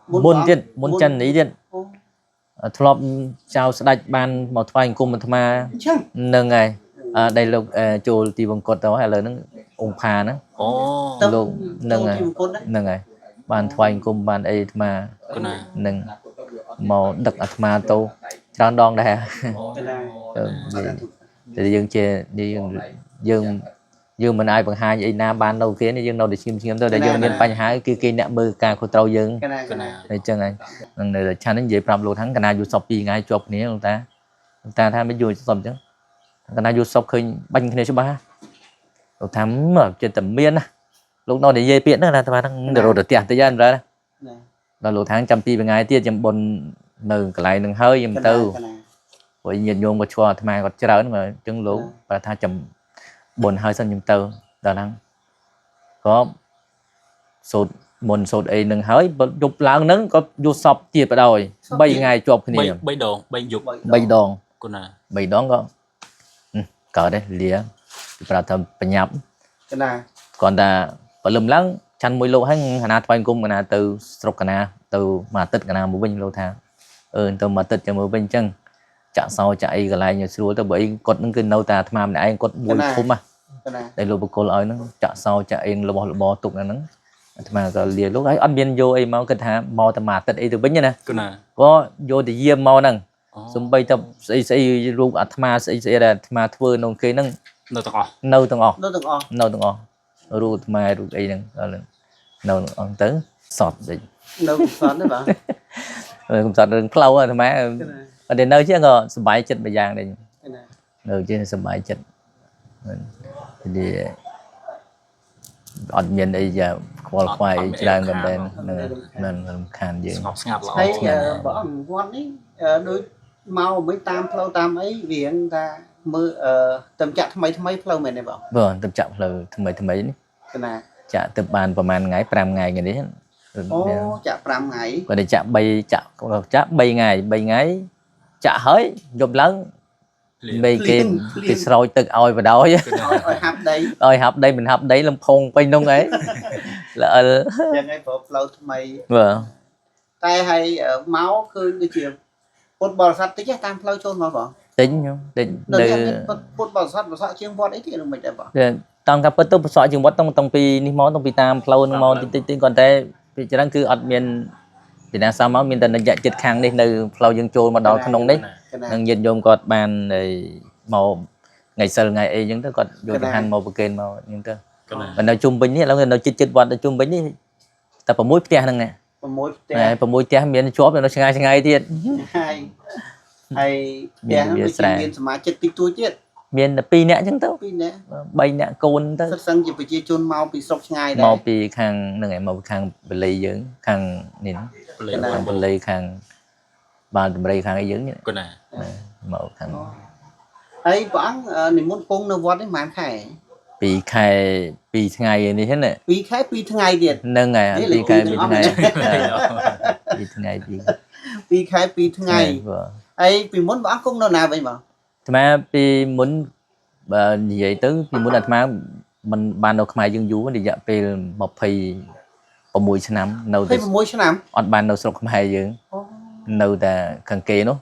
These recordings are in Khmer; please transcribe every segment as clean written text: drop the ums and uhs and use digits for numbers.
muôn chân ý điện thọp chào sạch ban một vài cùng một mà nâng ngày đây là chùa thì bằng cột đó hay là nó ủng phà nữa luôn nâng ngày ban vài cùng ban ấy mà nâng màu đặc mà tô tròn đòn đây thì dương chê đi dương mình ai bằng hai vậy na ban đầu kia dương đâu để xem tôi để dương nên phải hai kia nẹt mưa ca của tàu dương để chân này này là cha đến vậy làm lô thắng cái nào dù sọc gì ngay chụp ní người ta tham mới vui sọc chứ cái nào dù sọc khơi banh cái này số ba lô thắng ở trên tầm miên lúc đó để dây biển đó là ta đang được rồi được tiền thời gian rồi là lô thắng trăm pi bên ngay tiết chấm bồn nừng cái này nừng hơi chấm tư với nhiệt nhôm của chùa tham còn chơi nữa mà chân lú và tha chấm bồn hơi sân chấm tư đó năng có sụt mồn sụt ấy nâng hơi dục láng nâng có vô sọc tiệt vào rồi bay ngày chụp cái này bay đòn có cỡ đấy lía và thầm nhập còn là có lùm lắng chăn mùi lô hay hà na thoại cung hà na từ sọc hà na từ mà tít hà na một bên lô thang từ mà tít cho một bên chân chả sau chạy cái lại nhiều xưa tôi bởi cột những cái nâu ta tham này anh cột mùi khum à đây lô cô nói nó chả sau chạy lô bò tục là nó mà có liền lúc ấy ăn biên vô ấy mau cái thằng mau tầm mát tận ấy từ bấy nhiêu nè có vô thì diêm mau nè xong bây tập sẽ luôn ăn tham sẽ là tham thưa nông kia nâng nâu tầng o rồi mà rồi ấy nè nâu on tới sọt đấy nâu sọt đấy bạn rồi cũng sọt đừng lâu rồi mà ở đến nơi chứ ngờ sầm bài chết bây giờ đây nơi trên sầm bài chết thì anh nhìn đây giờ khoai ra gần đây nên khàn gì thấy bỏ quan ấy đôi mau mới tam flow tam ấy vì anh ta mưa tâm trạng thay flow mình này bảo vâng tâm trạng là thay mấy chả tập bànประมาณ ngày 5 ngày ngày đấy chả 5 ngày còn để chả bay ngày chả hơi dùm lớn mấy cái sôi tự oi vào đó chứ oi hấp đây mình hấp đấy làm phong quanh đông ấy là chẳng ai flow thay vâng tay hay máu khơi cái chuyện football sát tích tam flow cho nó bảo tính không tính football sát và sát chiên vót ấy thì mình để bảo tông cặp bất túc sỏi chừng vót tông pi ní món tông pi tam flow món tính còn thế thì chỉ đang cứ ở miền thì đang sao máu miền tây nó dạy chật khang đi nơi flow dân trôi mà đó không đấy đang nhìn vô cột bàn này màu ngày sờ ngày ấy những thứ còn vô hàng màu bờ kênh màu những thứ mà nói chung bình ấy là người nói chật vót nói chung bình ấy tập ở mũi tia năng nè ở mũi tia miền chóp rồi nó ngay thiệt hay miền mà chật tí túi chết miền là pi nè chẳng tao bay nè côn tao sân chỉ phải chia chôn mau bị sốc ngay đấy mau pi khang nè mau khang bể lì dưỡng khang nín bể lì khang bàn bể lì khang ấy dưỡng vậy màu khang ấy vẫn mình muốn cung nó vót đấy mà khai pi ngày như thế này pi ngày điện nâng ngày pi ngày pi ngày ấy vì muốn bán cung nó nào vậy mà mà pi muốn vậy tới pi muốn đặt má mình ban đầu khai dương vú thì dạ pi một phi một mùi năm nâu từ ọt ban đầu sọc khai dương nâu ta càng kê nó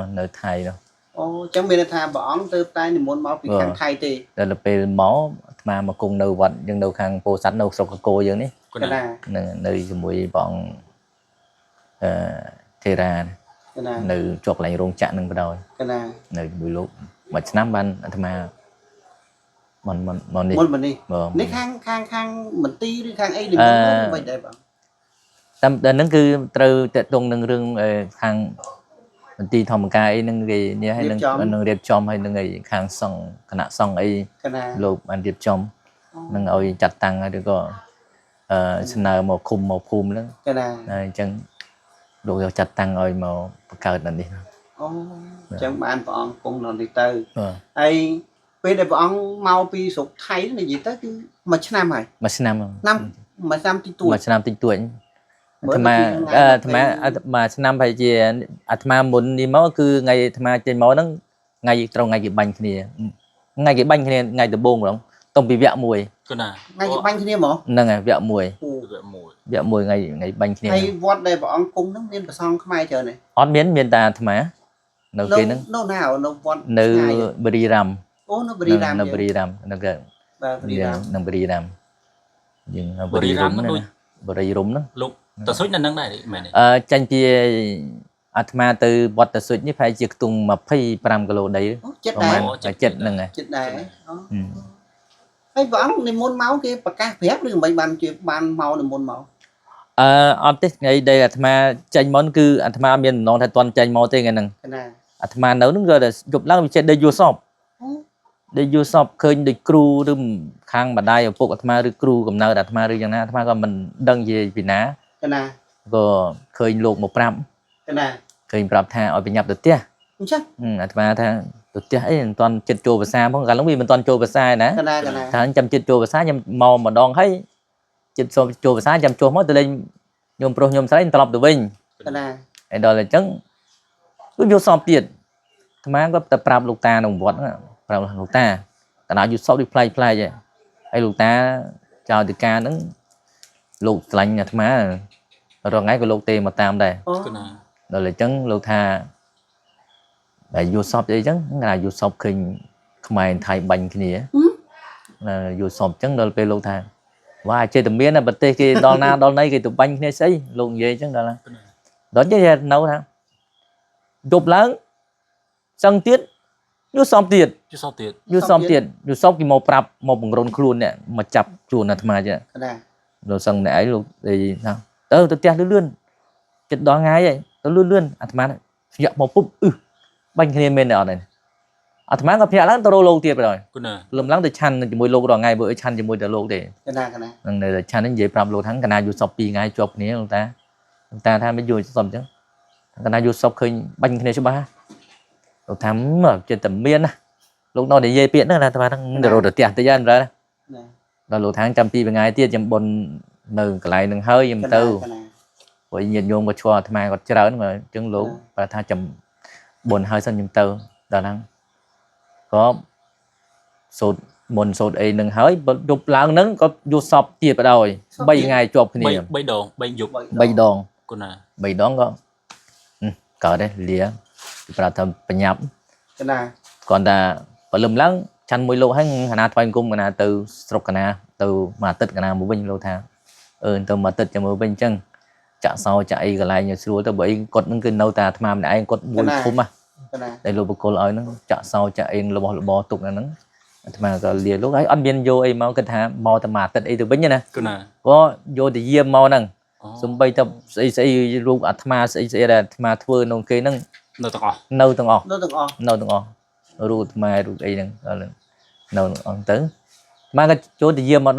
nâu thay nó chẳng biết là thà bỏ từ tay thì muốn máu pi càng thay thì đây là pi máu mà cùng nâu vật nhưng nâu khang po sắn nâu sọc cô dương đấy nơi mùi bọn thề ra nơi chuột lại rong chạm nâng vào đôi nơi buổi lúc mà năm ban mà mình đi nếu khang mình ti đi khang ấy thì mình vậy bảo tâm đến nó cứ từ tuần nâng rừng khang mình ti thòng cái nâng gì như hay nâng đẹp chom hay nâng gì khang song khả song ấy lục anh đẹp chom nâng ơi chặt tăng hay được có xin nào một khum đó chân đồ chặt tăng ơi màu cờ này đi chẳng bạn bọn cùng nó đi từ ai bây giờ bọn mau pi sụt thấy là gì tới mà năm rồi mà năm tuổi mà năm phải gì mà muốn đi máu cứ ngày mà trên máu nó ngày trong ngày cái bánh này ngày cái bánh này ngày từ bông rồi tông bị vẹo mùi ngay cái banh kia mà nâng này vẹo mùi ngày banh kia hay vót đây bọn cung nó miên bà xong không ai chờ này ót miên ta thầm á nấu kia nấu nào nấu vót nấu bì ram ô nó bì ram nấu bì ram nấu cái nấu bì ram nhưng bì rum nó lúc ta suốt nâng này mày tranh kia atma từ bọt ta suốt như phải chiếc tung mà phải 5 kg đấy chết nâng này chết này hay võ này môn máu kia bạc ca phép được mấy bàn chuyện bàn màu là môn máu ông tết ngày đây atma tranh món cứ atma miền non thay toàn tranh màu tây ngày nâng atma nấu nó rồi là chụp lăng chết đây vô shop khơi được crew đâm khang bàn đai ở phục atma được crew cầm nợ atma được chẳng atma còn mình đăng về Việt Nam rồi khơi luộc một ram khơi pram tha ở bên nhập được tiếc atma tha được tiếc ấy toàn chết trôi vào xa không cả lúc mình toàn trôi vào xa nè thằng chăm chết trôi vào xa chăm màu mà đòn thấy chết trôi vào xa chăm trôi mất từ lên nhôm pro nhôm sấy tập từ bên đó là trắng cứ vô shop tiền atma có tập pram lục ta đồng vót pram lục ta cả nào vô shop đi play vậy ai lục ta chào từ ca nó lục lạnh atma rồi ngay cái lục tiền mà tam đây đó là trắng lục tha để vô shop đấy chứ là vô shop khi mày thay bánh cái này là vô shop chứ đó là về lâu thang và chơi tụi miếng là bật tê cái đòn na đòn này cái tụi bánh này xây luôn vậy chứ đó là đó chứ nấu thang chụp lớn sân tiết vô shop tiền vô shop cái màu prap màu bằng rôn khuôn nè mà chập chuồn là mà chứ rồi sân này ấy luôn thì sao tôi tiếc lươn chết đó ngay vậy tôi lươn mà dạ một phút bánh kia bên này thằng có phía láng tôi lâu tiệp rồi lùm láng từ chăn chỉ mùi lâu rồi ngày bữa chăn chỉ mùi từ lâu để này là chăn đến dễ làm lâu tháng cái nào dù shop ngày chụp này người ta tham mới vui xong chứ cái nào dù shop khơi bánh kia số 3 rồi thắm ở trên tầm miên lúc đó để dây piện đó là thằng đang rồi được tiền thời gian rồi là lâu tháng trăm pi ngày tiền chậm bồn nừng cái lại nừng hơi chậm tư với nhiệt nhôm và chua thằng còn chơi lớn mà chứng lú và tha chậm bồn hơi sân chậm tư đó năng có sốt mồn sốt ấy nâng hơi chụp láng nâng có vô shop tiệp ở đâu bay ngày chụp cái này bay đòn có cỡ đây lía và thầm phải nhập còn ta phải lùm láng chăn mùi lô hay hà na thoại cung hà từ sọc hà từ mà tết hà một bên lô thang từ mà tết cho một bên chân chả sau chạy cái lại nhiều xưa tao bởi cột những cái nâu ta tham mà ai cột bùi khum đây lô cô nói nó chả sau chạy lô bò tục là nó mà cái liền lúc ấy ăn biên vô ấy mau cái thà mau tao mà tết ấy từ bên như này có vô thì diêm mau nè xung bay tao sẽ luôn tham sẽ là tham thưa nông kia nâu tầng o rồi mà rồi ấy nè nâu on tới mà cái chỗ thì diêm mà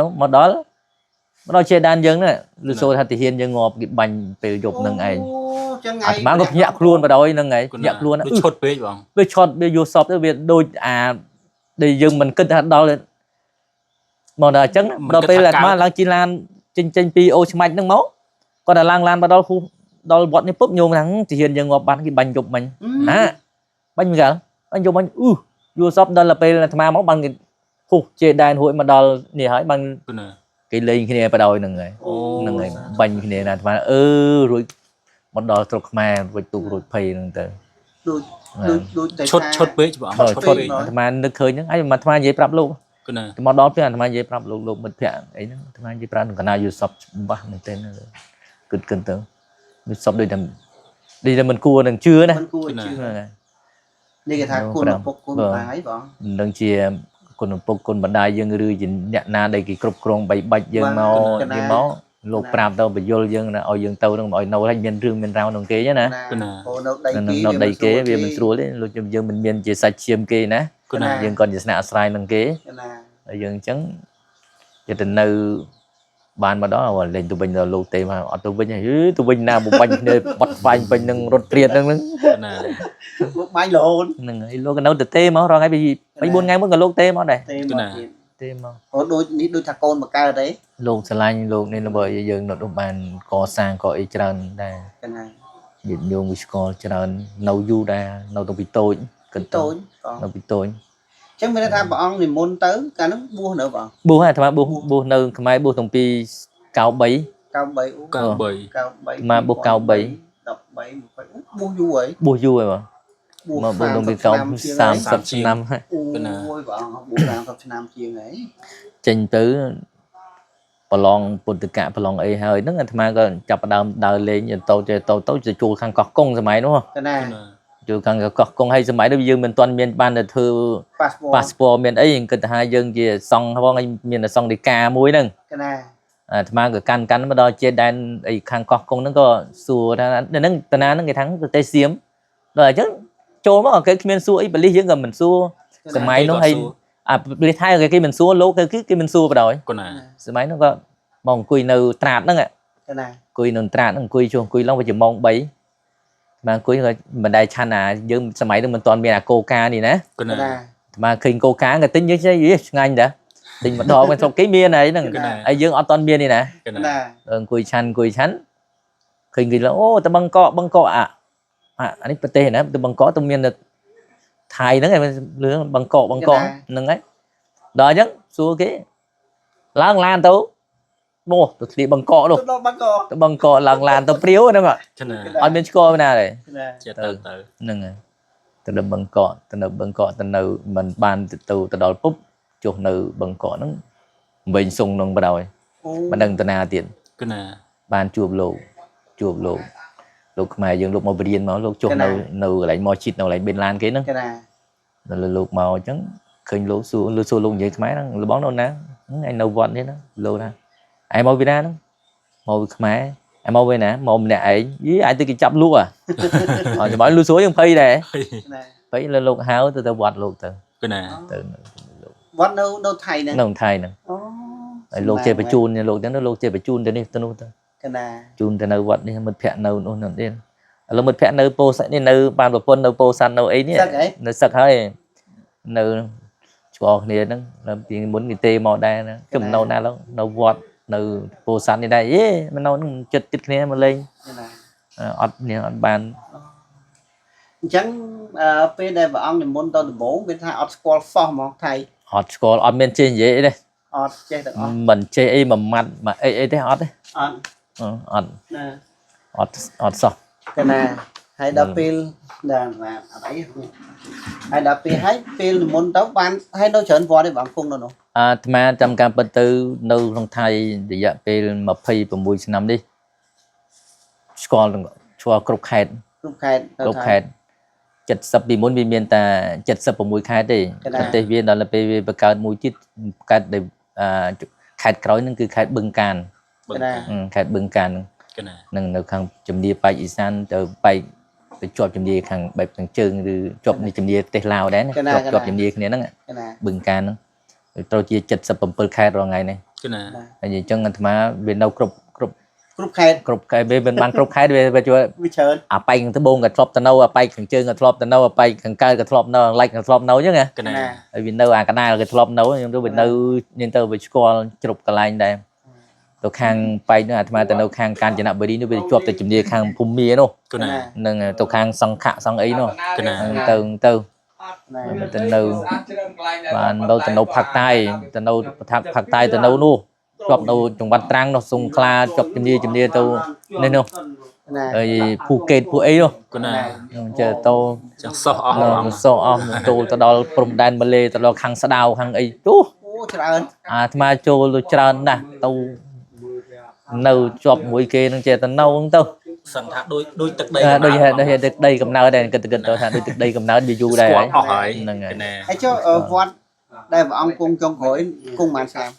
nó chơi đan dân này lưu số thì hiền dân ngọt cái bánh từ dục nâng ấy má có nhạc luôn vào đó nâng ấy nhạc luôn á với chót với vô shop với việc đôi để dừng mình kinh hạt đó lên mà là trắng đó đây là má lang chi lan trên po mạnh nâng máu còn là lang vào đó khu đó bọn nàyปุ๊บ nhôm thắng thì hiền dân ngọt bán cái bánh dục mình bánh gì bánh dục bánh vô shop đó là pe là má máu bằng cái khu chơi đàn hội mà đó nè hỏi bằng cái lên cái này bắt đầu nâng người bánh cái này là mà rồi bắt đầu trục mà rồi tụ rồi phê nâng từ chốt bế mà nước khơi nhá ai mà tham gia prap luôn cái món đó phải tham gia prap luôn mình phải ấy nó tham gia prap cái nào vô shop ba mình tên cần tưởng vô shop đây là mình cua đằng chưa này đây cái thằng cua một con thái bọn đằng chia con bản đài dân rư dịnh nhận na đây cái cục cồn bảy bạch dân máu lột prap đâu bị vô dân là ở dân tàu nó mọi nấu thành miền rương miền rau nông kế nhá nè nó đầy kế vì mình xua đấy lúc dân mình miền chỉ sạch chiêm kế nè dân còn chỉ nạ sai nông kế dân trắng cho tình nơi ban mà đó là lên tụi mình là lột tiền mà ở tụi mình nào một bánh này bắt bánh bánh nâng rốt triệt nâng bánh lộn cái nấu được tê mà rồi ngay bị mấy 4 ngày mới còn lột tê mà đây tê mà đôi thằng con mà cao đấy lột xà lanh lột nên là bởi giờ nó đụng bàn có sang có ý trần đây dịch vô người có trần nấu du đa nấu tụi bị tôi cần tôi nấu bị tôi chẳng biết tham bọn thì môn tới cả nó bua nữa bọn bua hay tham bua nơi cái bua tổng pi cao bảy cao bảy cao bảy mà bua cao bảy đọc bảy bua du ấy bua mà bua tổng pi cao 30 năm ôi bọn bua 30 năm chiều ấy trình tứ bà lòng bột tự cả bà lòng ấy hơi nó là tham có chập đầm đời lên nhìn tàu chơi chùa khăn cọt công sớm đúng không cái này chùa khăn cọt công hay sớm đâu dương mình toàn miền ban là thư passport miền ấy cần hai dương gì xong không anh miền là xong đi cà muối nè cái này tham cái cắn mà đo trên đan ấy khăn cọt công nó có xua ra nên nó nó người thắng từ tây xiêm rồi chứ trôi mà cái miền xua ấy bali dương gần mình xua sớm nó hay bali thay cái mình xua lố cái mình xua vào rồi sớm nó có mong cùi nâu trạt đó cái này cùi nâu trạt nó cùi chuông cùi long phải chịu mong bấy mà cùi rồi mình đây chăn dương sớm đó mình toàn miền là coca này nè mà khinh coca người tính như thế gì ngay đã tính mà đo mình trong cái miền này nè ai dương ở toàn miền này nè cùi chăn khinh gì là ô tao băng cọ anh ấy tê nè tao băng cọ tao miền là Thái nó ngày lứa bằng cọ nâng ấy đó chứ xua cái lan tao mua tôi đi bằng cọ luôn tôi bằng cọ lan tao priếu đó mà anh bên coi bên nào này nâng này tôi đâm bằng cọ tôi nấu mình ban từ đóปุ๊บ chuột nấu bằng cọ nó mình sung nông bắt đầu mà đừng tôi nào tiền ban chuột lù lúc mà dương lúc màu biển máu lúc chuột nấu lại mò chít nấu lại bên lan cái nó rồi lúc màu trắng khinh lúa xua luôn vậy máy nó bón đâu nè anh nấu vọt thế nó lô ra ai mau về đó màu máy em mau về nè màu nè ấy với ai tôi kịp chậm luôn rồi bảo lúa suối không phi này phải lên lục háo từ từ vọt luôn từ vọt đâu thầy nè lục chơi phải chun lục nó lục chơi phải chun đến đi tôi chun từ nấu vọt đi mình phẹn nấu nó đi là mình phẹn nấu po sẽ đi nấu bàn bột pôn nấu po san nấu ấy nhé nó sặc hơi nấu cho này nó làm tiền muốn người tê mò đa nó chùm nấu na lắm nấu vọt nấu po san đi đây ấy mình nấu nó chật chật này mà lên ọt nè ọt bàn chẳng về đây vợ ông thì muốn tôi bố bên thay ọt squall form không thầy ọt squall ọt bên trên dễ đây ọt chơi được mình chơi ấy mà mặt mà ấy thế ọt đấy ọt sao cái này hay đập pin là ấy hay đập pin hay pin muốn tấu ban hay đâu chởn vò để bạn không đâu mà trong cam bên tư nâu trong thay để dạ pin mà phi vào mùi năm đi cho cục kẹt chật sập bị muốn bị miền ta chật sập vào mùi khai đi tây viên đó là pv bậc cao mùi chít cái để khai cõi nó cứ khai bưng càn khai bưng càn nâng nâng khang chấm đi bay ý san từ bay từ chọp chấm đi khang bay khang trường từ chọp đi chấm đi tây lao đấy chọp chấm đi cái này nó bừng can nó tôi chia chật sập bầm khai rồi ngày này cái gì chân anh mà bên đâu cục khai bên ban cục khai về cho bay thằng thứ bông cái chọp tao nâu bay khang trường cái chọp tao nâu bay khang cay cái chọp nâu like cái chọp nâu chứ nghe bên đâu cái này là cái chọp nâu nhưng tôi bên đâu nên tôi về score chụp cái line đây tôi khang bay nữa mà từ đâu khang can chỉ nạp về đi nó về chụp từ chụp đi khang phum mía đâu nên tôi khang xong khạ xong ấy đâu từ từ đâu và đâu từ đâu phật tay từ đâu phật tay từ đâu nu chụp đâu trong văn trang nó sung kla chụp chụp đi tôi nên không rồi Phuket phụ ấy đâu chờ tôi so tôi đó prom đan Malay tôi đó khang sa đào khang ấy chú mà cho tôi trơn nè tôi nâu chọc mũi kia nó chơi tao nâu không tao sẵn thác đôi tực đây cầm nào đây cần tôi thà đôi tực đây cầm nào đi du đây ấy cho vót đây mà ông cung trong khối cung màn sao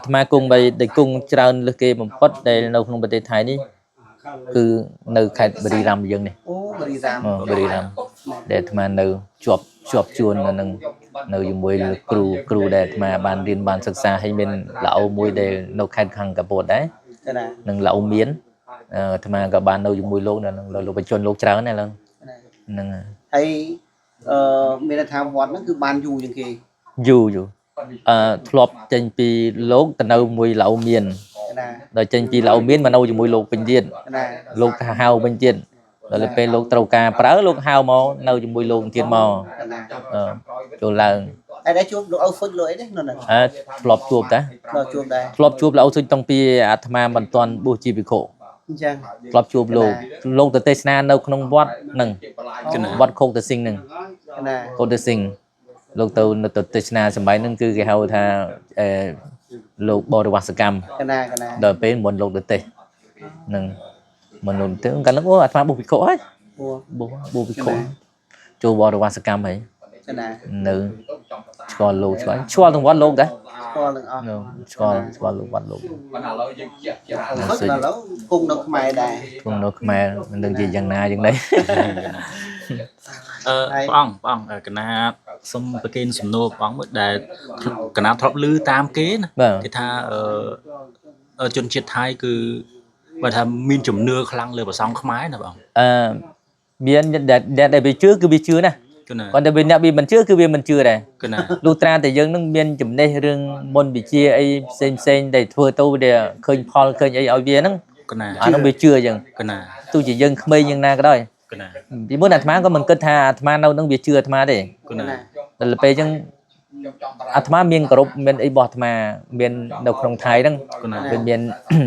mà cung bây để cung trơn lực kia một phút đây nâu không bật Thái đi cứ nâu khai bì ram dương này bì ram để mà nâu chọc chuồn là nâu dùng mùi cừu để mà bàn riêng bàn sắc xa hay bên lão mùi để nâu khai khăn cả bột đấy nâng lão miến mà cả bàn nâu dùng mùi lô là lô phải chôn lô trắng này luôn hay mình là tham vót nó cứ bàn dù như kia dù flop trên pi lô từ nâu mùi lão miền rồi trên pi lão miến mà nâu dùng mùi lô bình điên lô hao bình điên rồi là pe lô trâu cà prá lô hao mò nâu dùng mùi lô tiền mò chỗ là ai đã chuột đồ áo phơi lưỡi đấy nó này ធ្លាប់ជួបតា đồ chuột đây ធ្លាប់ជួបលោកសុញតាំងពីអាត្មាមិនទាន់បួសជាភិក្ខុ chăng ធ្លាប់ជួបលោកទៅទេសនានៅក្នុងវត្តហ្នឹងវត្តខោកតសិងហ្នឹង cái này ខោកតសិងលោកទៅទេសនាសម្បែងហ្នឹងគឺគេហៅថាលោកបរិវាសកម្ម cái này ដល់ពេលមុនលោកទៅទេសហ្នឹងមុនលោកទៅកាលហ្នឹងអូអាត្មាបួសភិក្ខុហើយ mua បួសភិក្ខុចូលបរិវាសកម្មហើយ cái này នៅឆ្កល់លោកឆ្កល់ទាំងវត្តលោកដែរ con đừng ăn ឆ្កល់លោកវត្តលោក rất là lâu cung nó mày đây ក្នុងនៅខ្មែរមិនដឹងជាយ៉ាងណាយ៉ាងនេះ បងកណាសុំប្រកេនសំណួរបងមួយដែលកណាធ្លាប់ឮតាមគេណា បាទ គេថាជនជាតិថៃគឺបើថាមានជំនឿខ្លាំងលើព្រះសង្ឃខ្មែរណាបង មានដែលវាជឿគឺវាជឿណា គឺណា គាត់តែវាអ្នកវាមិនជឿគឺវាមិនជឿដែរ គឺណា លុះត្រាតែយើងនឹងមានចំណេះរឿងមុនវិជាអីផ្សេងដែលធ្វើទៅដែលឃើញផលឃើញអីឲ្យវាហ្នឹង គឺណា អានោះវាជឿអញ្ចឹង គឺណា ទោះជាយើងក្មេងយ៉ាងណាក៏ដោយ គឺណា ពីមុនអាត្មាក៏មិនគិតថាអាត្មានៅនឹងវាជឿអាត្មាទេ គឺណា ដល់ពេលអញ្ចឹងអាត្មាមានគោរពមានអីរបស់អាត្មាមាននៅក្នុងថៃហ្នឹង គឺណា វាមាន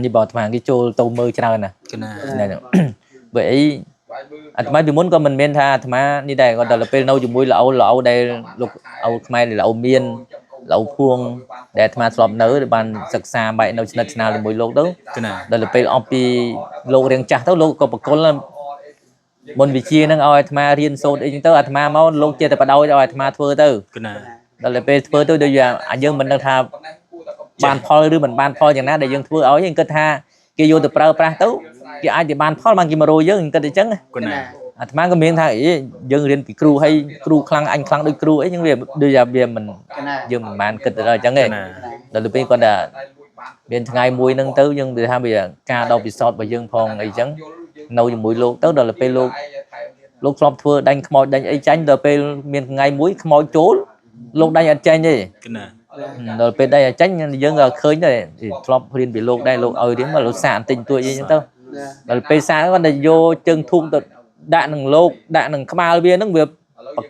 នេះរបស់អាត្មាគេចូលទៅមើលច្រើនណា គឺណា ហ្នឹងបើអីអាត្មាពីមុនក៏មិនមែនថាអាត្មានេះដែរគាត់ដល់ពេលនៅជាមួយល្អដែលលោកអោខ្មែរដែលល្អមានល្អភួងដែលអាត្មាធ្លាប់នៅបានសិក្សាបែកនៅស្និទ្ធស្នាលជាមួយលោកទៅ គឺណា ដល់ពេលអស់ពីលោករៀងចាស់ទៅលោកក៏បកគលមុនវិជាហ្នឹងឲ្យអាត្មារៀនសូត្រអីចឹងទៅអាត្មាមកលោកចេះតែបដោយឲ្យអាត្មាធ្វើទៅ គឺណា ដល់ពេលធ្វើទៅដូចយើងមិនដឹងថាបានផលឬមិនបានផលយ៉ាងណាដែលយើងធ្វើឲ្យយើងគិតថាគេយកទៅប្រើប្រាស់ទៅគេអាចទៅបានផលបានគេមករយយើងគិតអញ្ចឹង គឺណា អាត្មាក៏មានថាយើងរៀនពីគ្រូហើយគ្រូខ្លាំងអញខ្លាំងដូចគ្រូអីហ្នឹងវាដូចថាវាមិន cái này យើងមិនបានគិតទៅដល់អញ្ចឹងទេ គឺណា ដល់ពេលគាត់ថាមានថ្ងៃមួយហ្នឹងទៅយើងនិយាយថាវាការដល់ពិសោធន៍របស់យើងផងអីចឹងនៅជាមួយលោកទៅដល់ពេលលោកធ្លាប់ធ្វើដាញ់ខ្មោចដាញ់អីចាញ់ដល់ពេលមានថ្ងៃមួយខ្មោចចូលលោកដាញ់អត់ចាញ់ទេ គឺណា ដល់ពេលដាញ់អត់ចាញ់យើងក៏ឃើញដែរធ្លាប់រៀនពីលោកដែរលោកឲ្យរៀនមកលោកសាកបន្តិចបន្តួចអីចឹងទៅដល់ពេលសាកគាត់ទៅយកជើងធូបទៅដាក់នឹងលោកដាក់នឹងក្បាលវាហ្នឹងវាប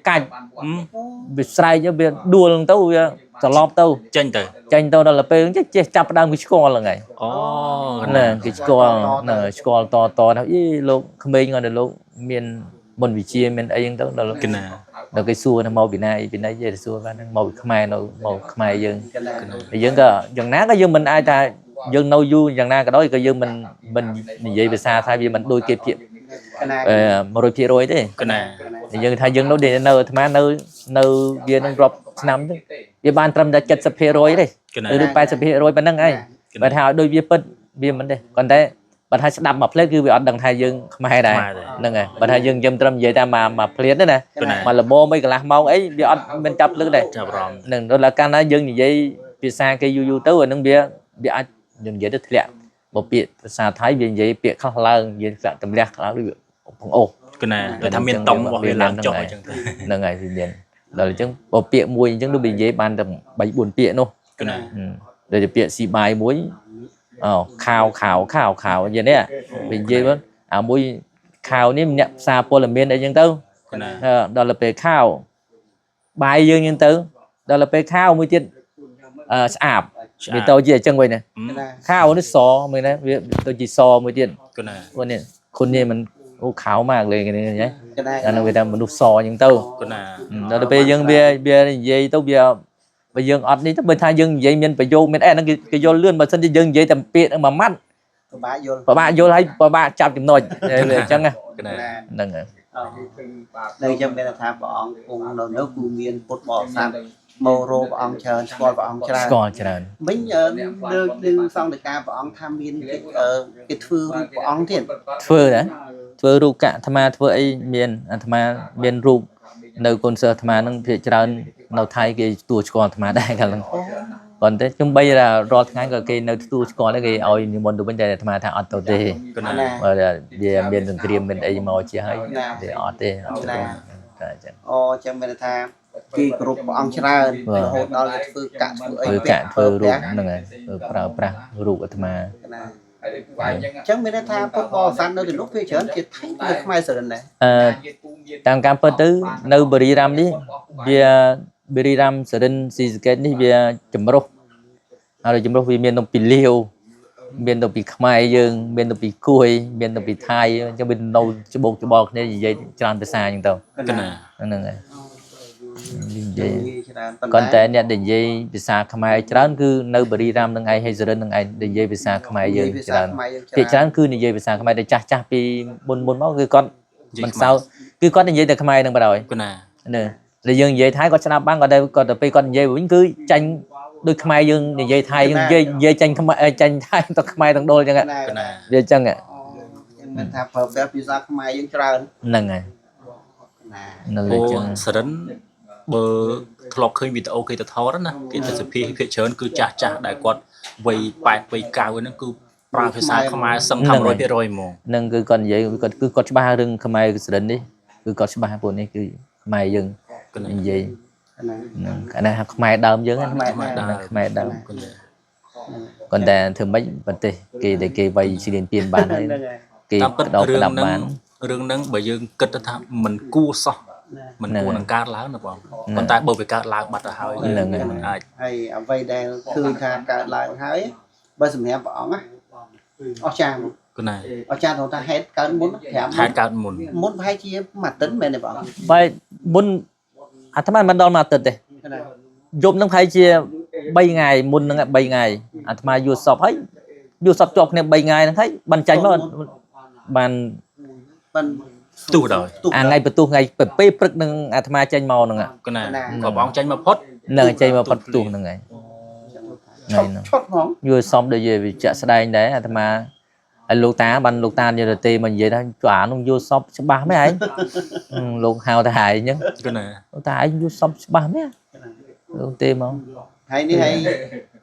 កាច់វាស្រែកវាដួលទៅវាត្រឡប់ទៅ ចេញទៅ ចាញ់ទៅដល់ពេលចេះចាប់ដើមវាឆ្កល់ហ្នឹងហើយ អូ ណាគេឆ្កល់ឆ្កល់តថាអីលោកក្មេងគាត់ទៅលោកមានមុនវិជាមានអីហ្នឹងទៅដល់ គឺណា ដល់គេសួរថាមកពីណាពីណីទៅសួរបានហ្នឹងមកពីខ្មែរនៅមកខ្មែរយើងយើងក៏យ៉ាងណាក៏យើងមិនអាចថាយើងនៅយូរយ៉ាងណាក៏ដោយក៏យើងមិននិយាយភាសាថាវាមិនដូចគេភាគ cái này 100%ទេ គឺណា យើងថាយើងនៅអាត្មានៅវានឹងរាប់ឆ្នាំទៅវាបានត្រឹមតែ 70% ទេ គឺណា ឬ 80% ប៉ុណ្្នឹងហើយបើថាឲ្យដូចវាពិតវាមិនទេប៉ុន្តែបើថាស្ដាប់មួយផ្លេតគឺវាអត់ដឹងថាយើងខ្មែរដែរហ្នឹងហើយបើថាយើងយឹមត្រឹមនិយាយតែមួយផ្លេតទេណាមកល្មមអីកន្លះម៉ោងអីវាអត់មានចាប់លឹកដែរ ចាប់អារម្មណ៍ ហ្នឹងដល់កាលណាយើងនិយាយភាសាគេយូរទៅអានឹងវាអាចយើងនិយាយទៅធ្លាក់បើពាក្យភាសាថៃវានិយាយពាក្យខ្លះឡើងនិយាយធ្លាក់ទម្លាក់ខ្លះដូចបងអូ គឺណាតែថាមានតុងរបស់វាឡើងចុះអញ្ចឹងទៅ ហ្នឹងហើយវាមានដល់អញ្ចឹងបើពាក្យមួយអញ្ចឹងដូចនិយាយបានតែ3 4ពាក្យនោះ គឺណា ដូចជាពាក្យស៊ីបាយមួយខាវនិយាយនេះវានិយាយអាមួយខាវនេះអ្នកផ្សារព័ត៌មានអីអញ្ចឹងទៅ គឺណា ដល់ពេលខាវបាយយើងអញ្ចឹងទៅដល់ពេលខាវមួយទៀតស្អាបវាទៅជាអញ្ចឹងវិញណា cái này ខាវនេះសមើលណាវាទៅជាសមួយទៀត គឺណា គាត់នេះគុណនេះមិនអូខៅមកលេងនេះញ៉ៃ cái này អានោះវាថាមនុស្សសអញ្ចឹងទៅ គឺណា ដល់ពេលយើងវានិយាយទៅវាបើយើងអត់នេះទៅបើថាយើងនិយាយមានប្រយោគមានអីហ្នឹងគេយល់លឿនបើមិនជាយើងនិយាយតែពាក្យមួយម៉ាត់ các bạn vô ពិបាកយល់ហើយពិបាកចាប់ចំណុចអញ្ចឹង គឺណា ហ្នឹងហើយ đây cho nên là tham bọn cùng nó nước cùng miền bột bò sạt màu rô bọn chờ squat bọn ស្ chờ គាល់ច្រើន mình đưa xong được ca bọn tham miền cái thư bọn thiền ធ្វើណាធ្វើរូបកអាត្មាធ្វើអីមានអាត្មាមានរូបនៅកូនសិស្សអាត្មានឹងភាគច្រើននៅថៃគេទទួលស្គាល់អាត្មាដែរកាលហ្នឹងប៉ុន្តែខ្ញុំបីថារាល់ថ្ងៃក៏គេនៅទទួលស្គាល់ដែរគេឲ្យនិមន្តទៅវិញតែអាត្មាថាអត់ទៅទេ គឺណា បើវាមានសង្គ្រាមមានអីមកជាហើយវាអត់ទេអត់ទេតែអញ្ចឹង ô cho nên là tham cái group bọn chờ hốt đó là thư cả thư ធ្វើ ấy កាក់ធ្វើរូបហ្នឹងហើយប្រើប្រាស់រូបអាត្មា chẳng biết là tham bột bò sạt nơi từ lúc phía trước chỉ thấy được mai giờ này តាមការពិតទៅនៅបរិរាមនេះវា Biriram សរិនស៊ីសកេតនេះវាចម្រុះហើយចម្រុះវាមានទៅពីលាវមានទៅពីខ្មែរយើងមានទៅពីគួយមានទៅពីថៃអញ្ចឹងវានៅច្បោកច្បល់គ្នានិយាយច្រើនភាសាអញ្ចឹងទៅ កណា ហ្នឹងហើយនិយាយគាត់តែអ្នកដែលនិយាយភាសាខ្មែរច្រើនគឺនៅបរិរាមនឹងឯងហើយសរិននឹងឯងនិយាយភាសាខ្មែរយើងច្រើនភាគច្រើនគឺនិយាយភាសាខ្មែរដែលចាស់ចាស់ពីមុនមកគឺគាត់មិនសោគឺគាត់និយាយតែខ្មែរនឹងបណ្ដោយក ណា នេះដែលយើងនិយាយថៃគាត់ស្ដាប់បានគាត់ទៅពេលគាត់និយាយវិញគឺចាញ់ដូចខ្មែរយើងនិយាយថៃយើងនិយាយចាញ់ខ្មែរចាញ់ថៃទៅខ្មែរទាំងដុលអញ្ចឹង កណា វាអញ្ចឹង មិនថាប្រើប្រាស់ភាសាខ្មែរយើងច្រើន ហ្នឹងហើយ ណា នៅ អូ អញ្ចឹង សរិនបើធ្លាប់ឃើញវីដេអូគេទៅថតណាគេទៅសភាភាគច្រើនគឺចាស់ចាស់ដែលគាត់វ័យ8វ័យ9ហ្នឹងគឺប្រើភាសាខ្មែរសឹងថា 100% ហ្មង ហ្នឹងគឺគាត់និយាយគាត់គឺគាត់ច្បាស់រឿងខ្មែរសរិននេះគឺគាត់ច្បាស់ពួកនេះគឺខ្មែរយើងនិយាយ ណា ហ្នឹងអានេះខ្មែរដើមយើងហ្នឹងខ្មែរដើមគាត់តែធ្វើម៉េចប្រទេសគេដែលគេវ័យឈ្លានពានបានហើយគេ តាមពិត ដោក រឿង ដាប់ ហ្នឹង បាន រឿងហ្នឹងបើយើងគិតថាមិនគួរសោះមិនគួរនឹងកើតឡើងណាបងប៉ុន្តែបើវាកើតឡើងបាត់ទៅហើយយើងមិនអាច ហើយអ្វីដែលឃើញថាកើតឡើងហើយបើសម្រាប់ព្រះអង្គណាអស្ចារ្យ កណា អស្ចារ្យទៅថាហេតុកើតមុន5 ហេតុកើតមុន មុនប្រហែលជាមួយអាទិត្យមែនទេបង បែបមុនអាត្មាមិនដល់មួយអាទិត្យទេ ណា យប់ហ្នឹងប្រហែលជា3ថ្ងៃមុនហ្នឹង3ថ្ងៃអាត្មាយល់សពហើយយល់សពជាប់គ្នា3ថ្ងៃហ្នឹងហើយបានចាញ់មកបាន បាន ផ្ទុះដល់ អាថ្ងៃបន្ទុះថ្ងៃពេលព្រឹកនឹងអាត្មាចេញមកហ្នឹង កណាក៏បងចាញ់មកផុត ហ្នឹងចេញមកផុតបន្ទុះហ្នឹងហើយ ឈុតហ្មង យល់សមដូចជាវាជាក់ស្ដែងដែរអាត្មាហើយលោកតាបានលោកតានិយាយទៅមកនិយាយថាចុះអានោះយល់សពច្បាស់មែនឯងលោកហៅទៅហើយអញ្ចឹង កណា លោកតាឯងយល់សពច្បាស់មែនលោកទេមក ហើយនេះហើយ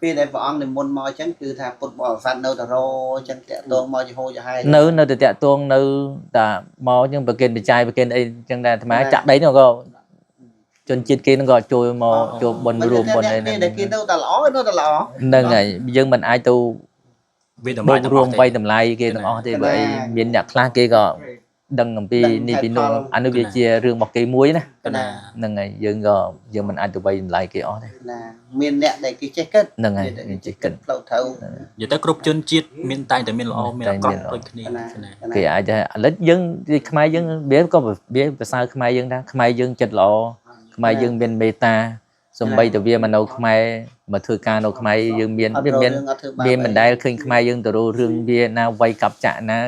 ពេលដែលព្រះអង្គនិមន្តមកអញ្ចឹងគឺថាពុទ្ធបរិស័ទនៅតែរអញ្ចឹងតាក់ទងមកជាហូរជាហែ នៅតែតាក់ទងនៅតាមកអញ្ចឹងប្រគិនបច្ច័យប្រគិនអីអញ្ចឹងដែរអាត្មាចាក់ដីនោះក៏ជនជាតិគេនឹងក៏ចូលមកចូលបនរួមបនអី នេះដែលគេនៅតែល្អនៅតែល្អ ហ្នឹងហើយយើងមិនអាចទៅ វាតម្លៃ បូករួមវ័យតម្លៃគេទាំងអស់ទេបើអីមានអ្នកខ្លះគេក៏ដឹងអំពីនេះពីនោះអានោះវាជារឿងរបស់គេមួយណា កណា ហ្នឹងហើយយើងក៏យើងមិនអាចទៅវ័យតម្លៃគេអស់ទេ ណាមានអ្នកដែលគេចេះគិត ហ្នឹងហើយយើងចេះគិត ផ្លូវត្រូវ និយាយទៅគ្រប់ជនជាតិមានតែមានល្អមានអាក្រក់ដូចគ្នា គេអាចថាឥឡូវយើងខ្មែរយើងវាក៏វាភាសាខ្មែរយើងថាខ្មែរយើងចិត្តល្អខ្មែរយើងមានមេត្តាសំបីតវាមកនៅខ្មែរមកធ្វើការនៅខ្មែរយើងមានមានមិនដែលឃើញខ្មែរយើងទៅរឿងវាណាវ័យកັບចាក់ណា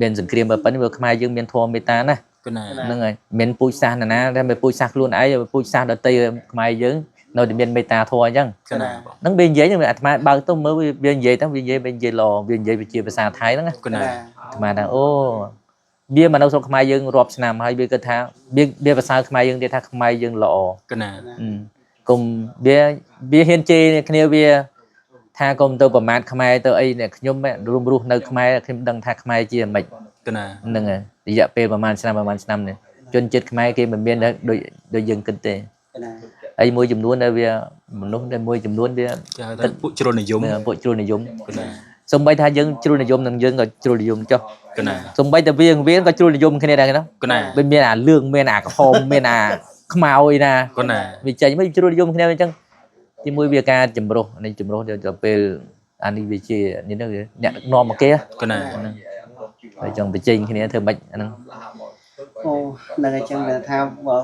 មានសង្គ្រាមបើប៉ុណ្្នឹងខ្មែរយើងមានធម៌មេត្តាណា កណា ហ្នឹងហើយមានពូជសាសន៍ណាដែលមិនពូជសាសន៍ខ្លួនឯងពូជសាសន៍ដទៃខ្មែរយើងនៅតែមានមេត្តាធម៌អញ្ចឹង កណា ហ្នឹងវានិយាយអាត្មាបើកទៅមើលវានិយាយទៅវានិយាយល្អវានិយាយវិជាភាសាថៃហ្នឹង កណា អាត្មាថាអូវាមកនៅស្រុកខ្មែរយើងរាប់ឆ្នាំហើយវាគិតថាវាភាសាខ្មែរយើងទៀតថាខ្មែរយើងល្អ កណា គុំវាហ៊ានជេរគ្នាវាថាគុំទៅប្រមាថខ្មែរទៅអីអ្នកខ្ញុំរួមរស់នៅខ្មែរខ្ញុំដឹងថាខ្មែរជាមិន កណា ហ្នឹងហើយរយៈពេលប្រហែលឆ្នាំនេះជនជាតិខ្មែរគេមិនមានដូចយើងគិតទេ ណា ហើយមួយចំនួនដែលវាមនុស្សដែលមួយចំនួនវា គេហៅថាពួកជ្រុលនិយម ពួកជ្រុលនិយម កណា សំបីថាយើងជ្រុលនិយមនឹងយើងក៏ជ្រុលនិយមចុះ កណា សំបីតែវាក៏ជ្រុលនិយមគ្នាដែរណា កណា វាមានអាលឿងមានអាក្រហមមានអាខ្មៅអីណា កណា វាចេញមកជ្រុលនិយមគ្នាអញ្ចឹងជាមួយវាការចម្រុះនេះចម្រុះទៅពេលអានេះវាជានេះអ្នកនាំមកគេ កណា ហើយចង់បញ្ចេញគ្នាធ្វើម៉េចអាហ្នឹង អូនឹងអញ្ចឹងថា